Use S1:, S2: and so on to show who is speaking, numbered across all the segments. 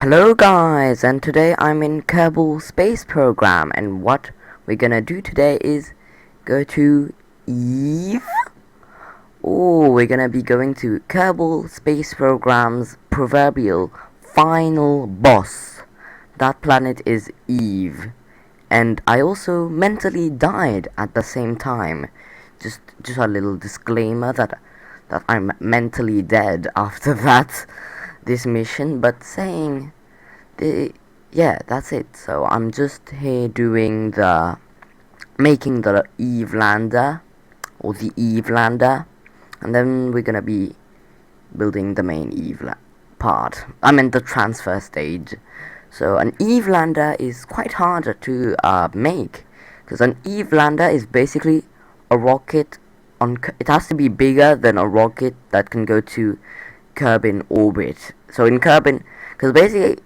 S1: Hello guys, and today I'm in Kerbal Space Program, and what we're gonna do today is go to Eve. Oh, we're gonna be going to Kerbal Space Program's proverbial final boss. That planet is Eve, and I also mentally died at the same time. Just a little disclaimer that I'm mentally dead after this mission, but saying the yeah, that's it. So I'm just here doing making the Eve lander, or the Eve lander, and then we're gonna be building the main part. I mean the transfer stage. So an Eve lander is quite harder to make, because an Eve lander is basically a rocket it has to be bigger than a rocket that can go to Kerbin orbit. So in Kerbin, because basically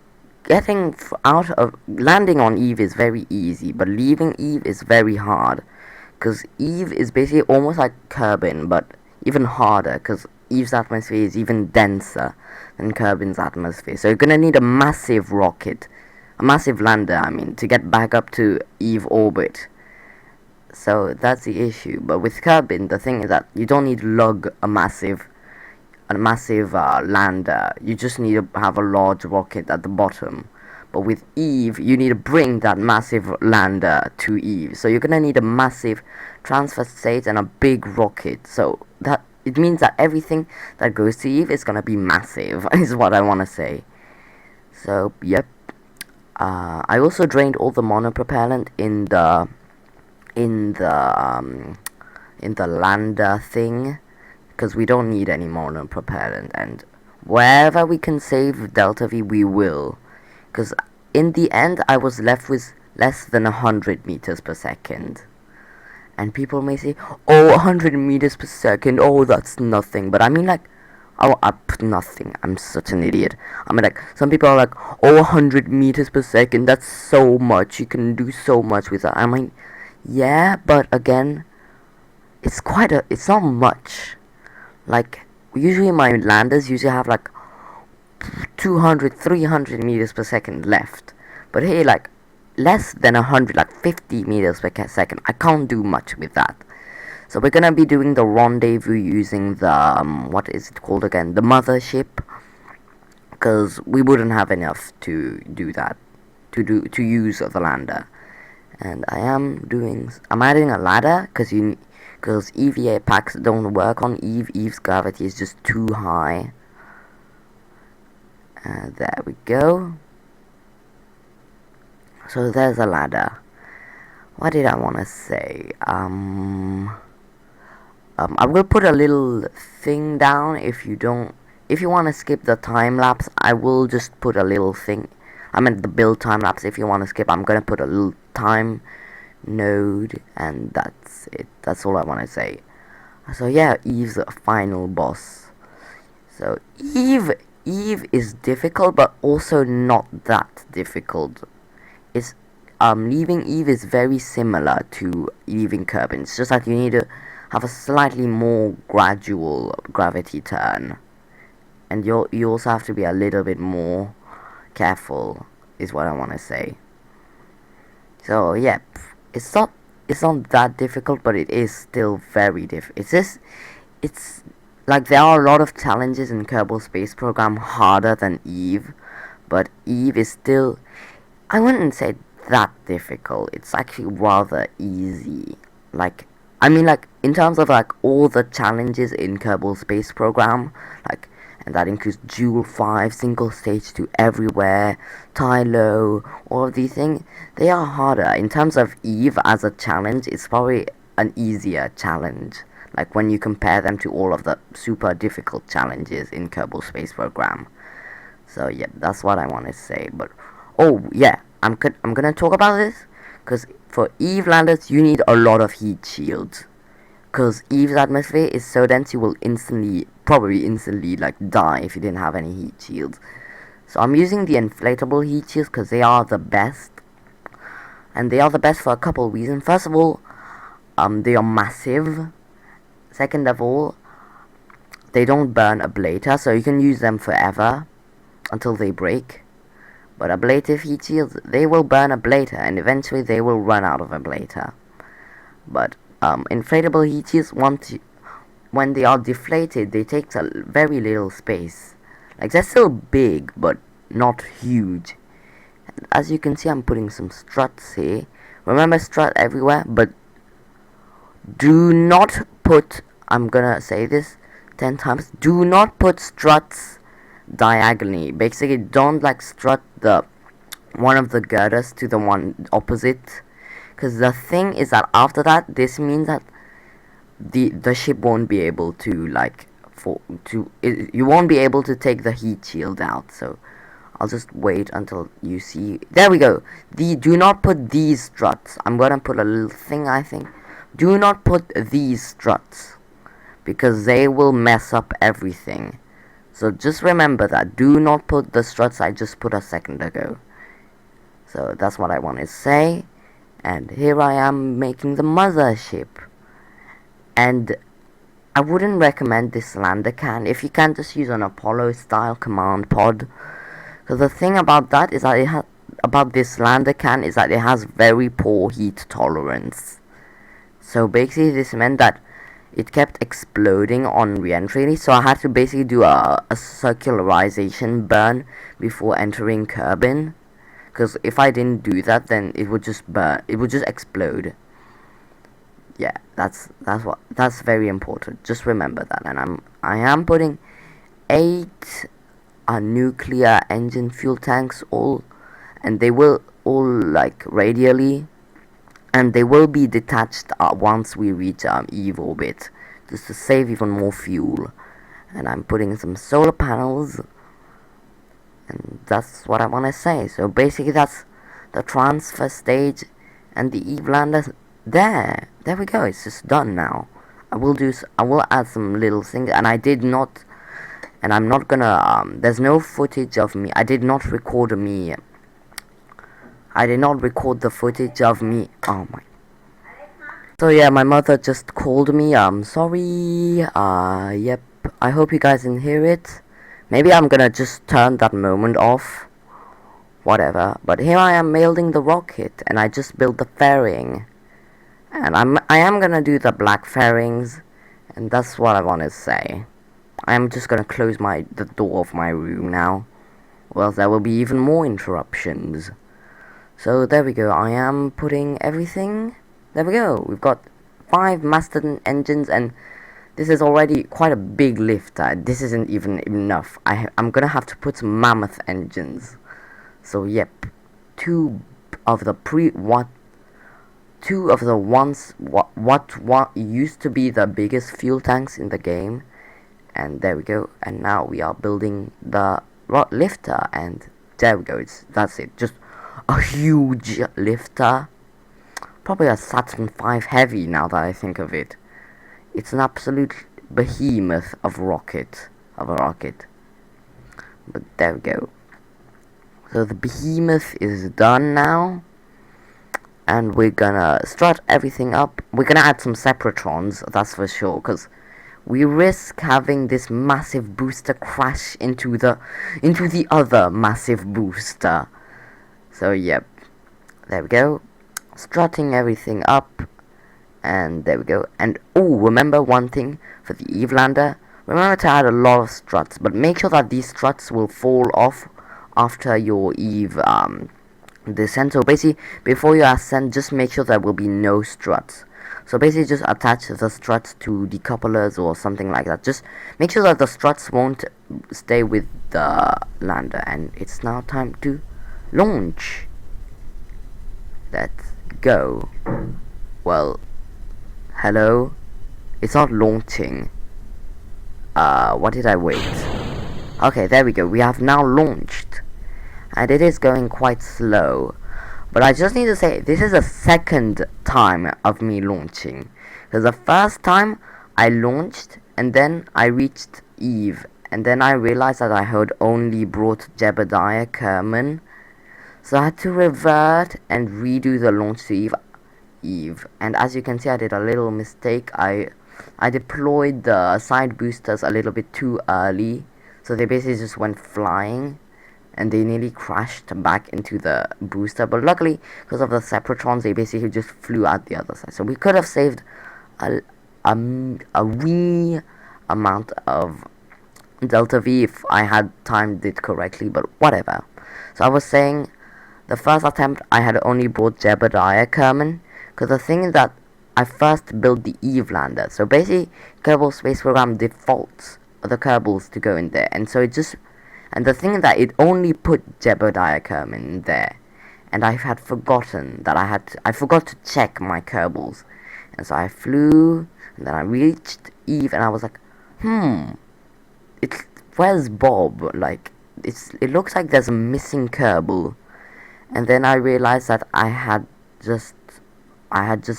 S1: getting out of landing on Eve is very easy, but leaving Eve is very hard, because Eve is basically almost like Kerbin, but even harder, because Eve's atmosphere is even denser than Kerbin's atmosphere. So you're gonna need a massive rocket, a massive lander, I mean, to get back up to Eve orbit. So that's the issue. But with Kerbin, the thing is that you don't need to lug a massive lander. You just need to have a large rocket at the bottom. But with Eve, you need to bring that massive lander to Eve. So you're gonna need a massive transfer stage and a big rocket. So that it means that everything that goes to Eve is gonna be massive, is what I wanna say. So yep. I also drained all the monopropellant in the um, in the lander thing, because we don't need any more propellant, and wherever we can save Delta V we will, because in the end I was left with less than 100 meters per second, and people may say, oh, 100 meters per second, oh, that's nothing, but I mean, like, oh, nothing, I'm such an idiot. I mean, like, some people are like, oh, 100 meters per second, that's so much, you can do so much with that. I mean, yeah, but again, it's not much. Like, usually my landers usually have like 200, 300 meters per second left. But here, like, less than 100, like 50 meters per second. I can't do much with that. So we're gonna be doing the rendezvous using the, what is it called again? The mothership. Because we wouldn't have enough to do that. To use the lander. And I'm adding a ladder, because EVA packs don't work on Eve. Eve's gravity is just too high. There we go. So there's a ladder. What did I want to say? I will put a little thing down if you want to skip the time lapse. I will just put a little thing. I mean the build time lapse. If you want to skip, I'm gonna put a little time node, and that's it. That's all I want to say. So yeah, Eve's a final boss. So Eve is difficult, but also not that difficult. It's leaving Eve is very similar to leaving Kerbin. It's just that you need to have a slightly more gradual gravity turn, and you also have to be a little bit more careful, is what I want to say. So yeah, it's not that difficult, but it is still very difficult. It's like there are a lot of challenges in Kerbal Space Program harder than Eve, but Eve is still, I wouldn't say that difficult. It's actually rather easy. Like, I mean, like, in terms of like all the challenges in Kerbal Space Program, like, and that includes Joule 5, single stage to everywhere, Tylo, all of these things, they are harder. In terms of Eve as a challenge, it's probably an easier challenge. Like when you compare them to all of the super difficult challenges in Kerbal Space Program. So yeah, that's what I want to say. But oh yeah, I'm gonna talk about this, because for Eve landers you need a lot of heat shields, because Eve's atmosphere is so dense you will probably instantly, like, die if you didn't have any heat shields. So I'm using the inflatable heat shields because they are the best, and they are the best for a couple of reasons. First of all, they are massive. Second of all, they don't burn ablator, so you can use them forever until they break. But ablative heat shields, they will burn ablator, and eventually they will run out of ablator. But inflatable heat shields, when they are deflated, they take a very little space. Like, they're still big, but not huge. And as you can see, I'm putting some struts here. Remember, strut everywhere, but do not put, I'm gonna say this 10 times, do not put struts diagonally. Basically, don't like strut the one of the girders to the one opposite, because the thing is that after that, this means that the ship won't be able to you won't be able to take the heat shield out. So I'll just wait until you see. There we go. Do not put these struts. I'm gonna put a little thing, I think. Do not put these struts, because they will mess up everything. So just remember that. Do not put the struts I just put a second ago. So that's what I want to say. And here I am making the mothership. And I wouldn't recommend this lander can. If you can, just use an Apollo style command pod. Because the thing about that is that about this lander can is that it has very poor heat tolerance. So basically this meant that it kept exploding on re-entry, so I had to basically do a circularization burn before entering Kerbin. Because if I didn't do that, then it would just burn, it would just explode. Yeah, that's very important. Just remember that. And I am putting 8 nuclear engine fuel tanks, and they will all like radially, and they will be detached once we reach Eve orbit, just to save even more fuel. And I'm putting some solar panels, and that's what I want to say. So basically that's the transfer stage and the Eve lander. There we go. It's just done now. I will add some little things, and I did not, and I'm not gonna there's no footage of me. I did not record the footage of me. Oh my. So yeah, my mother just called me. Sorry. Yep. I hope you guys didn't hear it. Maybe I'm gonna just turn that moment off. Whatever. But here I am building the rocket, and I just built the fairing. And I am gonna do the black fairings, and that's what I want to say. I am just gonna close the door of my room now, or else there will be even more interruptions. So there we go. I am putting everything. There we go. We've got 5 Mastodon engines, and this is already quite a big lift. This isn't even enough. I'm gonna have to put some Mammoth engines. So yep, two of the what used to be the biggest fuel tanks in the game, and there we go. And now we are building the lifter, and there we go. That's it. Just a huge lifter, probably a Saturn V Heavy. Now that I think of it, it's an absolute behemoth of a rocket. But there we go. So the behemoth is done now. And we're gonna strut everything up. We're gonna add some Separatrons, that's for sure, because we risk having this massive booster crash into the other massive booster. So yep, there we go, strutting everything up, and there we go. And remember one thing for the Eve lander, remember to add a lot of struts, but make sure that these struts will fall off after your Eve descent. So basically, before you ascend, just make sure there will be no struts. So basically, just attach the struts to decouplers or something like that. Just make sure that the struts won't stay with the lander. And it's now time to launch. Let's go. Well, hello. It's not launching. What did I wait? Okay, there we go. We have now launched. And it is going quite slow, but I just need to say this is the second time of me launching, because the first time I launched and then I reached Eve, and then I realized that I had only brought Jebediah Kerman, so I had to revert and redo the launch to Eve. And as you can see, I did a little mistake. I deployed the side boosters a little bit too early, so they basically just went flying. and they nearly crashed back into the booster, but luckily, because of the Separatrons, they basically just flew out the other side. So we could have saved a wee amount of Delta V if I had timed it correctly, but whatever. So I was saying, the first attempt I had only brought Jebediah Kerman, because the thing is that I first built the Eve lander. So basically, Kerbal Space Program defaults the Kerbals to go in there, and so it just, and the thing is that it only put Jebediah Kerman in there, and I had forgotten that I forgot to check my Kerbals, and so I flew, and then I reached Eve, and I was like, where's Bob? Like, it looks like there's a missing Kerbal. And then I realized that I had just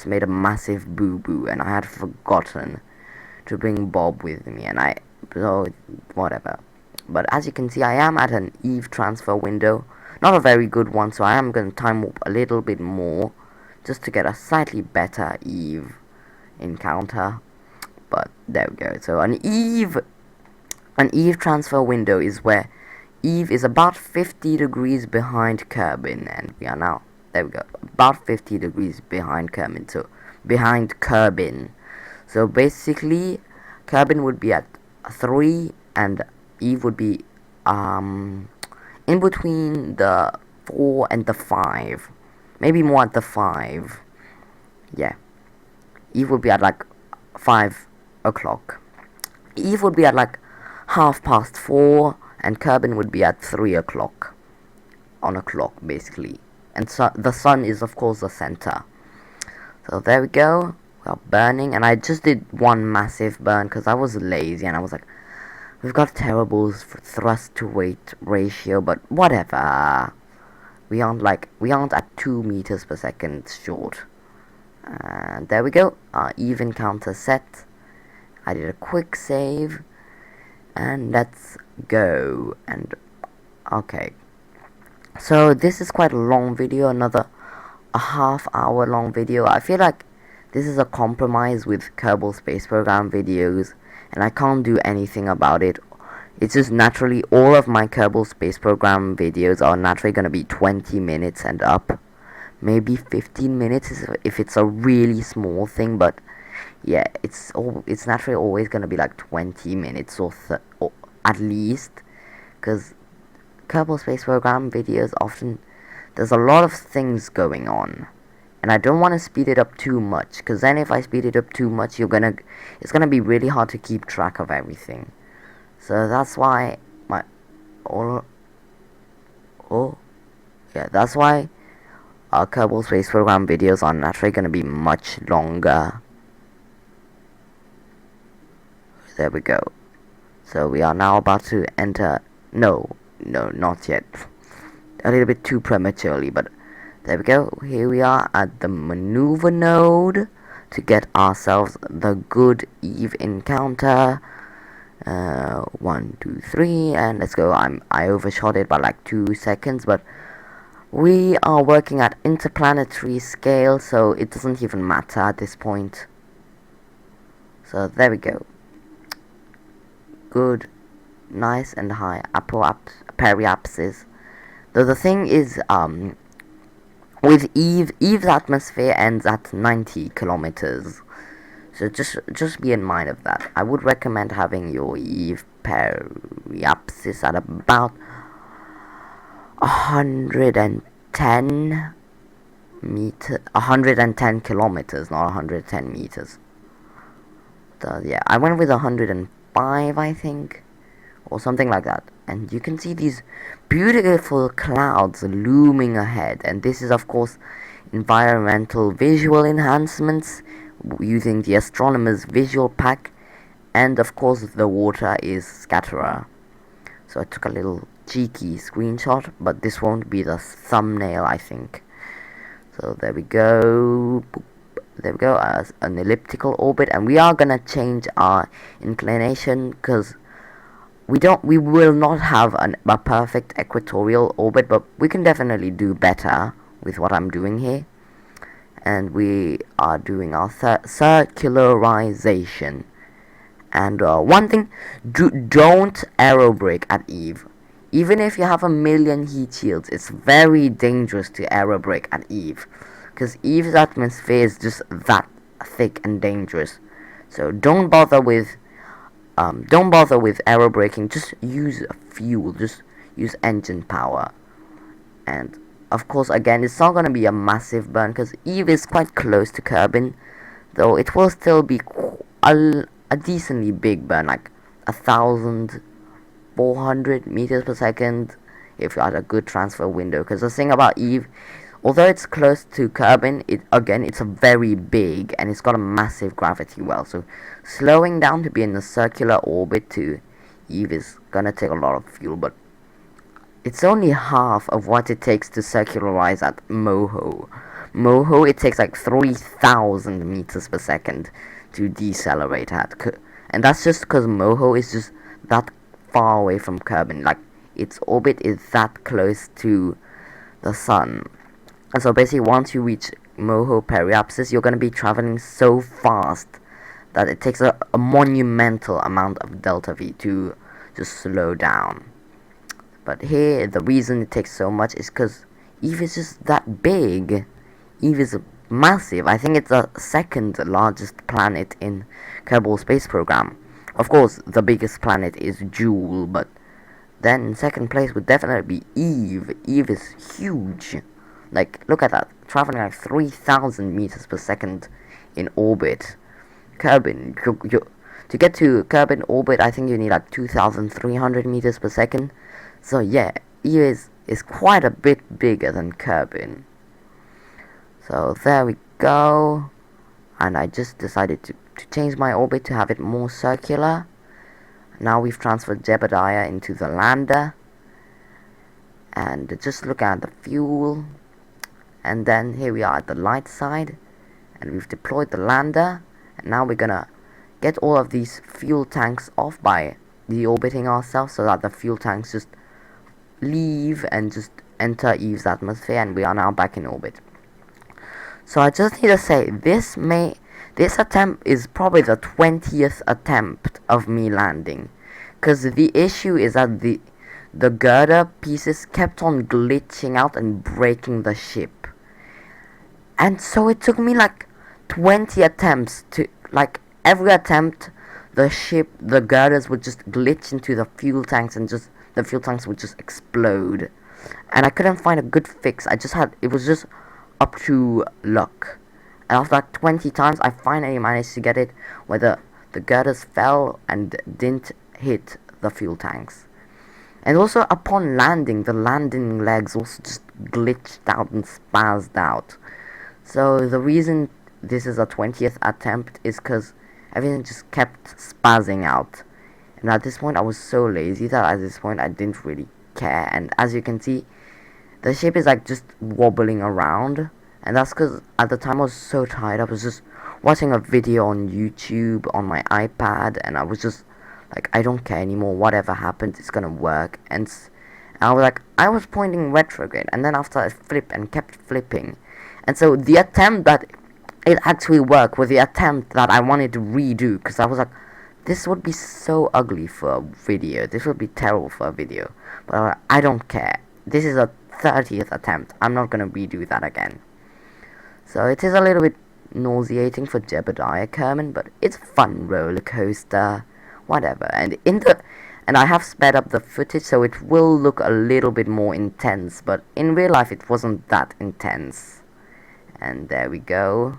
S1: made a massive boo-boo, and I had forgotten to bring Bob with me, and so whatever. But as you can see, I am at an Eve transfer window, not a very good one, so I am going to time warp a little bit more, just to get a slightly better Eve encounter. But there we go. So an Eve transfer window is where Eve is about 50 degrees behind Kerbin, and we are now, there we go, about 50 degrees behind Kerbin, so behind Kerbin. So basically, Kerbin would be at 3, and Eve would be in between the 4 and the 5, maybe more at the 5. Yeah, Eve would be at like 5 o'clock. Eve would be at like 4:30, and Kerbin would be at 3 o'clock on a clock, basically. And so the sun is, of course, the center. So there we go. We are burning, and I just did one massive burn because I was lazy, and I was like, we've got terrible thrust to weight ratio, but whatever. We aren't at 2 meters per second short. And there we go. Our Eve encounter set. I did a quick save. And let's go. And okay, so this is quite a long video, a half-hour long video. I feel like this is a compromise with Kerbal Space Program videos, and I can't do anything about it. It's just naturally, all of my Kerbal Space Program videos are naturally going to be 20 minutes and up, maybe 15 minutes if it's a really small thing, but yeah, it's naturally always gonna be like 20 minutes or at least, because Kerbal Space Program videos often, there's a lot of things going on, and I don't want to speed it up too much, because then if I speed it up too much, it's gonna be really hard to keep track of everything. So that's why that's why our Kerbal Space Program videos are naturally gonna be much longer. There we go. So we are now about to enter. No, not yet. A little bit too prematurely, but there we go. Here we are at the maneuver node to get ourselves the good Eve encounter. 1, 2, 3, and let's go. I overshot it by like 2 seconds, but we are working at interplanetary scale, so it doesn't even matter at this point. So there we go. Good, nice and high periapsis. Though the thing is, with Eve's atmosphere ends at 90 kilometers. So just be in mind of that. I would recommend having your Eve periapsis at about 110 kilometers, not 110 meters. So yeah, I went with 105, I think, or something like that. And you can see these beautiful clouds looming ahead, and this is of course environmental visual enhancements using the astronomer's visual pack, and of course the water is scatterer. So I took a little cheeky screenshot, but this won't be the thumbnail, I think. So there we go. There we go, as an elliptical orbit, and we are gonna change our inclination because we will not have a perfect equatorial orbit, but we can definitely do better with what I'm doing here. And we are doing our circularization. And one thing, don't aerobrake at Eve. even if you have 1,000,000 heat shields, it's very dangerous to aerobrake at Eve, because Eve's atmosphere is just that thick and dangerous. So don't bother with aerobraking. Just use fuel. Just use engine power. And of course, again, it's not gonna be a massive burn because Eve is quite close to Kerbin, though it will still be a decently big burn, like 1,400 meters per second if you had a good transfer window. Because the thing about Eve, although it's close to Kerbin, it's a very big and it's got a massive gravity well. So slowing down to be in a circular orbit to Eve is gonna take a lot of fuel, but it's only half of what it takes to circularize at Moho. Moho, it takes like 3,000 meters per second to decelerate at. And that's just because Moho is just that far away from Kerbin. Like, its orbit is that close to the sun. And so basically, once you reach Moho periapsis, you're going to be traveling so fast that it takes a monumental amount of delta V to just slow down. But here, the reason it takes so much is because Eve is just that big. Eve is massive. I think it's the second largest planet in Kerbal Space Program. Of course, the biggest planet is Jool, but then in second place would definitely be Eve. Eve is huge. Like, look at that. Traveling like 3,000 meters per second in orbit. Kerbin, to get to Kerbin orbit, I think you need like 2,300 meters per second. So yeah, Eve is quite a bit bigger than Kerbin. So there we go. And I just decided to change my orbit to have it more circular. Now we've transferred Jebediah into the lander. And just look at the fuel. And then here we are at the light side. And we've deployed the lander. And now we're gonna get all of these fuel tanks off by deorbiting ourselves so that the fuel tanks just leave and just enter Eve's atmosphere, and we are now back in orbit. So I just need to say, this attempt is probably the 20th attempt of me landing, because the issue is that the girder pieces kept on glitching out and breaking the ship, and so it took me like 20 attempts to, like, every attempt the girders would just glitch into the fuel tanks and just the fuel tanks would just explode, and I couldn't find a good fix. It was just up to luck, and after like 20 times I finally managed to get it where the girders fell and didn't hit the fuel tanks. And also upon landing, the landing legs also just glitched out and spazzed out. So the reason this is a 20th attempt is because everything just kept spazzing out. And at this point I was so lazy that at this point I didn't really care. And as you can see, the ship is like just wobbling around. And that's because at the time I was so tired. I was just watching a video on YouTube on my iPad. And I was just like, I don't care anymore. Whatever happens, it's gonna work. And I was like, I was pointing retrograde. And then after I flipped and kept flipping. And so the attempt that it actually worked was the attempt that I wanted to redo. Because I was like, this would be so ugly for a video. This would be terrible for a video. But I don't care. This is a 30th attempt. I'm not going to redo that again. So it is a little bit nauseating for Jebediah Kerman, but it's a fun roller coaster. Whatever. And I have sped up the footage so it will look a little bit more intense. But in real life it wasn't that intense. And there we go.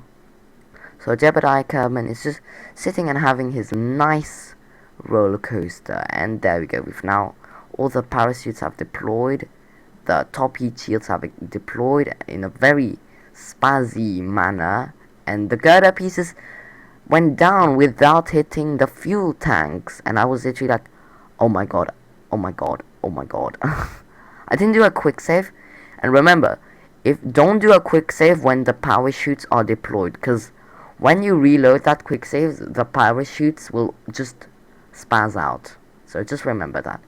S1: So Jebediah Kerman is just sitting and having his nice roller coaster, and there we go. We've now, all the parachutes have deployed, the top heat shields have deployed in a very spazzy manner, and the girder pieces went down without hitting the fuel tanks, and I was literally like, oh my god, oh my god, oh my god. I didn't do a quick save, and remember, don't do a quick save when the parachutes are deployed, because when you reload that quick save, the parachutes will just spaz out. So just remember that.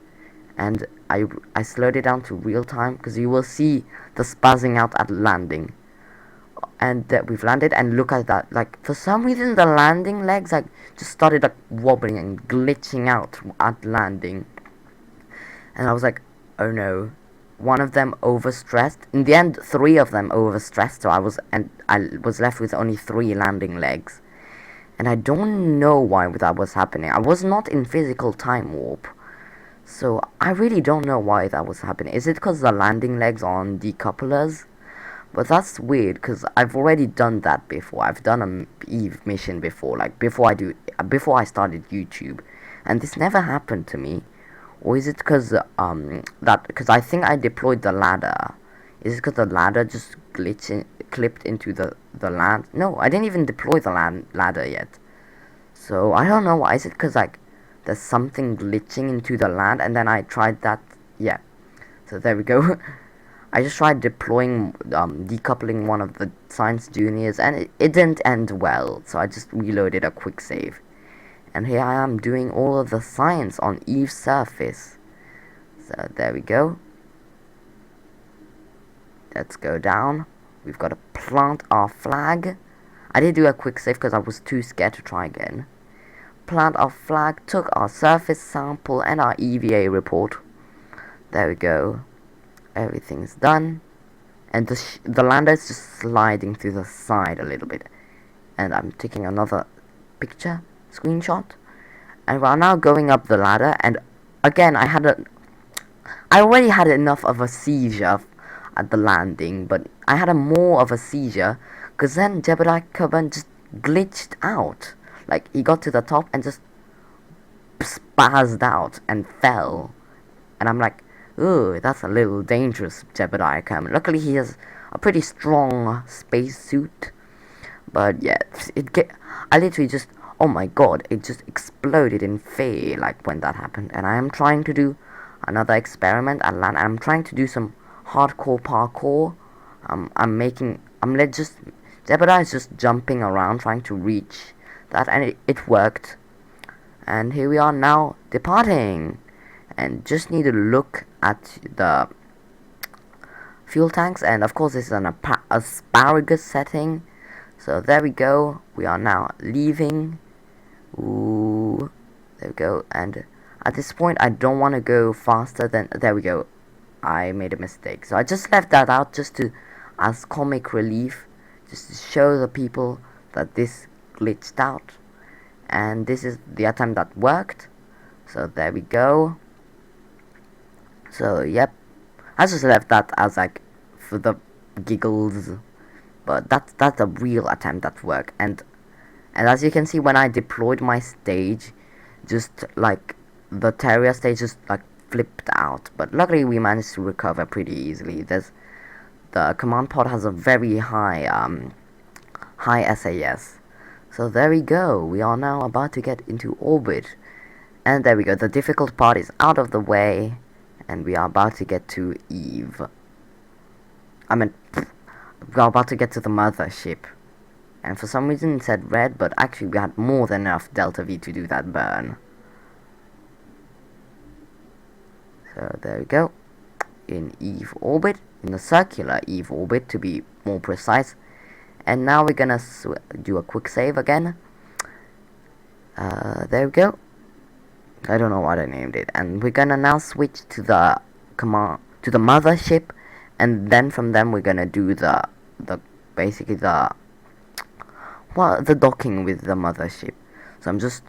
S1: And I slowed it down to real time because you will see the spazzing out at landing. And we've landed, and look at that. Like, for some reason the landing legs like just started like wobbling and glitching out at landing. And I was like, Oh no. One of them overstressed. In the end, three of them overstressed, so I was left with only three landing legs. And I don't know why that was happening. I was not in physical time warp. So I really don't know why that was happening. Is it because the landing legs are on decouplers? But that's weird because I've already done that before. I've done a Eve mission before, like before I started YouTube, and this never happened to me. Or is it because because I think I deployed the ladder? Is it because the ladder just clipped into the land? No, I didn't even deploy the ladder yet. So I don't know why. Is it because like there's something glitching into the land, and then I tried that? Yeah. So there we go. I just tried deploying, decoupling one of the Science Juniors, and it didn't end well. So I just reloaded a quick save. And here I am doing all of the science on Eve's surface. So there we go. Let's go down. We've got to plant our flag. I did do a quick save because I was too scared to try again. Plant our flag, took our surface sample and our EVA report. There we go. Everything's done. And the lander is just sliding to the side a little bit. And I'm taking another picture. Screenshot, and we're now going up the ladder, and again I already had enough of a seizure at the landing, but I had more of a seizure because then Jebediah Coburn just glitched out. Like, he got to the top and just spazzed out and fell, and I'm like, ooh, that's a little dangerous, Jebediah Coburn. Luckily he has a pretty strong spacesuit, but yeah, I literally just, oh my god, it just exploded in Faye, like, when that happened. And I am trying to do another experiment at land. I'm trying to do some hardcore parkour. Jebediah is just jumping around trying to reach that, and it worked. And here we are now, departing. And just need to look at the fuel tanks, and of course this is an asparagus setting. So there we go, we are now leaving. Ooh, there we go. And at this point I don't want to go faster than, there we go, I made a mistake. So I just left that out just to, as comic relief, just to show the people that this glitched out, and this is the attempt that worked. So there we go. So yep, I just left that as like for the giggles, but that's a real attempt that worked. And as you can see, when I deployed my stage, just like the Terrier stage just like flipped out, but luckily we managed to recover pretty easily. The command pod has a very high SAS. So there we go, we are now about to get into orbit, and there we go, the difficult part is out of the way, and we are about to get to Eve. We are about to get to the mothership. And for some reason it said red, but actually we had more than enough Delta V to do that burn. So there we go. In Eve orbit, in the circular Eve orbit to be more precise. And now we're gonna do a quick save again. There we go. I don't know what I named it. And we're gonna now switch to the mothership, and then from them we're gonna do the docking with the mothership. So I'm just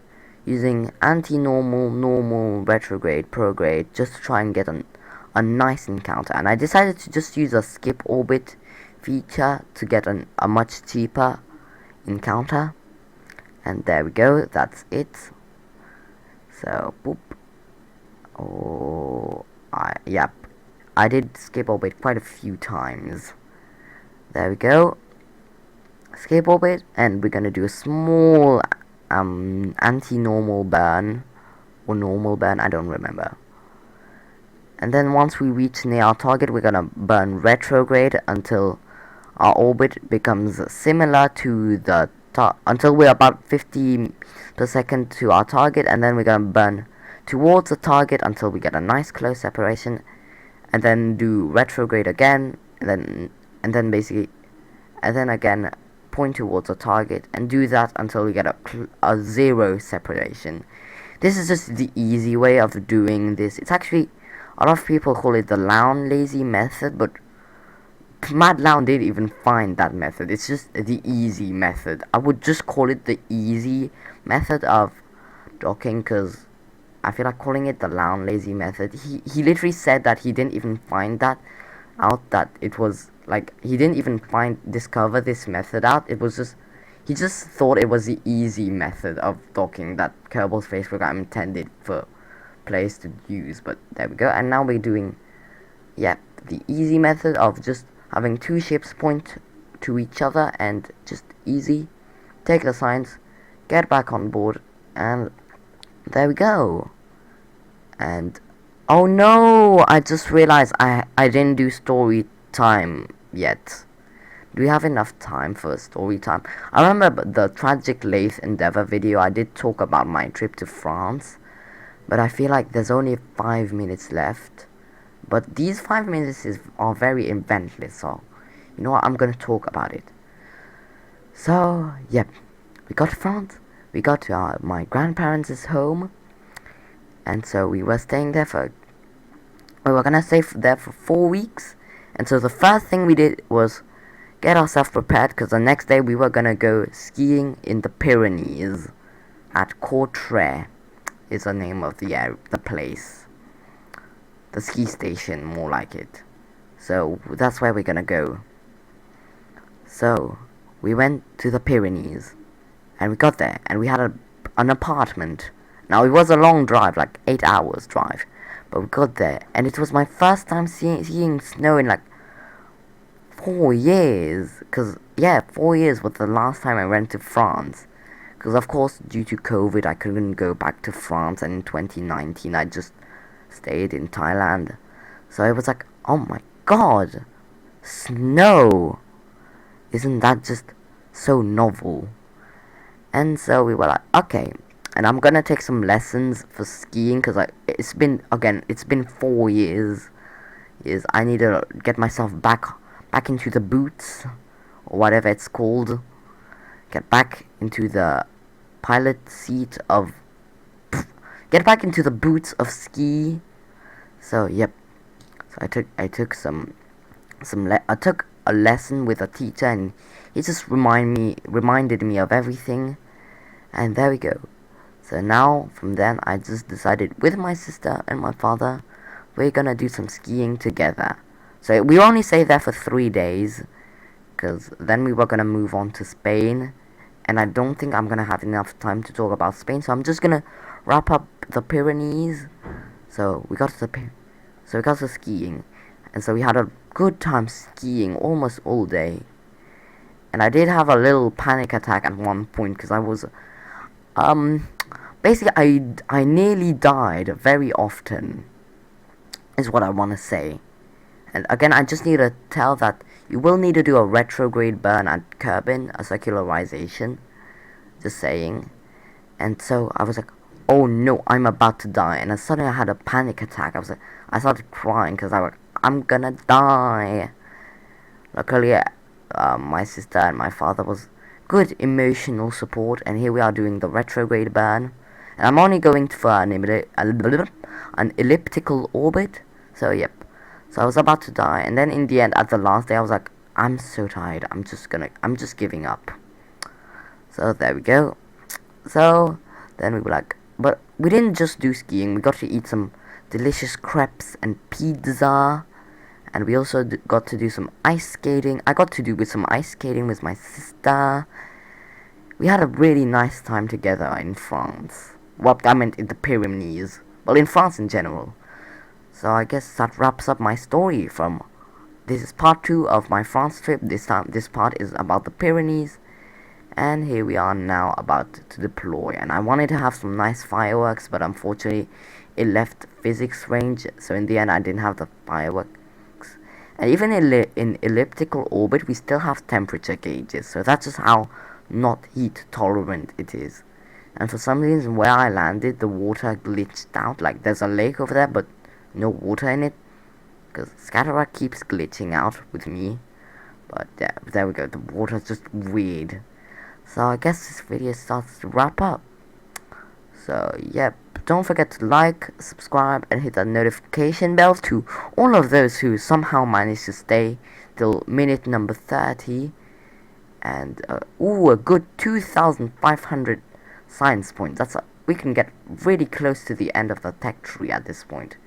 S1: using anti-normal, normal, retrograde, prograde, just to try and get a nice encounter. And I decided to just use a skip orbit feature to get a much cheaper encounter. And there we go, that's it. So boop. Oh, yep, I did skip orbit quite a few times. There we go. Escape orbit, and we're gonna do a small anti-normal burn, or normal burn, I don't remember. And then once we reach near our target, we're gonna burn retrograde until our orbit becomes similar to until we're about 50 per second to our target, and then we're gonna burn towards the target until we get a nice close separation, and then do retrograde again, and then again point towards the target, and do that until we get a zero separation. This is just the easy way of doing this. It's actually A lot of people call it the Lown Lazy method, but Matt Lown didn't even find that method. It's just the easy method. I would just call it the easy method of docking, because I feel like calling it the Lown Lazy method. He literally said that he didn't even find that out, that it was like he didn't even discover this method out. It was just he just thought it was the easy method of docking that Kerbal Space Program intended for players to use. But there we go. And now we're doing the easy method of just having two ships point to each other and just easy take the signs, get back on board, and there we go. And oh no, I just realized I didn't do story time yet. Do we have enough time for story time? I remember the Tragic Lathe Endeavor video, I did talk about my trip to France, but I feel like there's only 5 minutes left. But these 5 minutes are very eventless, so you know what, I'm gonna talk about it. So, yep, we got to France, we got to my grandparents' home, and so we were staying there we were gonna stay there for 4 weeks. And so the first thing we did was get ourselves prepared, because the next day we were gonna go skiing in the Pyrenees at Courtrai is the name of the place, the ski station, more like it. So that's where we're gonna go. So we went to the Pyrenees, and we got there, and we had an apartment. Now it was a long drive, like 8 hours drive, but we got there, and it was my first time seeing snow in like 4 years. 4 years was the last time I went to France. Because of course, due to COVID, I couldn't go back to France, and in 2019 I just stayed in Thailand. So I was like, oh my god, snow! Isn't that just so novel? And so we were like, okay, and I'm gonna take some lessons for skiing, because it's been 4 years. I need to get myself back into the boots, or whatever it's called. Get back into the pilot seat of get back into the boots of ski. So yep. So I took a lesson with a teacher, and he just reminded me of everything, and there we go. So now from then I just decided with my sister and my father we're gonna do some skiing together. So we only stayed there for 3 days, because then we were gonna move on to Spain, and I don't think I'm gonna have enough time to talk about Spain, so I'm just gonna wrap up the Pyrenees. So we got to skiing, and so we had a good time skiing almost all day. And I did have a little panic attack at one point, because I was basically I nearly died very often, is what I want to say. And again, I just need to tell that you will need to do a retrograde burn at Kerbin, a circularization. Just saying. And so I was like, oh no, I'm about to die. And then suddenly I had a panic attack. I started crying, because I'm gonna die. Luckily, my sister and my father was good emotional support, and here we are doing the retrograde burn. And I'm only going for an elliptical orbit. So yep. So I was about to die, and then in the end, at the last day, I was like, I'm so tired, I'm just giving up. So there we go. So then we were like, but we didn't just do skiing, we got to eat some delicious crepes and pizza, and we also got to do some ice skating. I got to do some ice skating with my sister. We had a really nice time together in France. Well, I meant in the Pyrenees. Well, in France in general. So I guess that wraps up my story from... This is part 2 of my France trip. This part is about the Pyrenees. And here we are now about to deploy. And I wanted to have some nice fireworks, but unfortunately it left physics range. So in the end I didn't have the fireworks. And even in elliptical orbit we still have temperature gauges. So that's just how not heat tolerant it is. And for some reason where I landed, the water glitched out. Like there's a lake over there, but no water in it, because Scatterrat keeps glitching out with me. But yeah, there we go, the water's just weird. So I guess this video starts to wrap up. So yep, don't forget to like, subscribe, and hit that notification bell to all of those who somehow managed to stay till minute number 30. And ooh, a good 2,500 science points. We can get really close to the end of the tech tree at this point.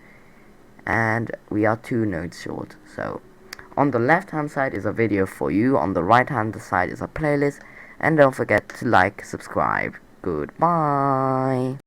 S1: And we are 2 nodes short. So on the left hand side is a video for you, on the right hand side is a playlist, and don't forget to like, subscribe. Goodbye.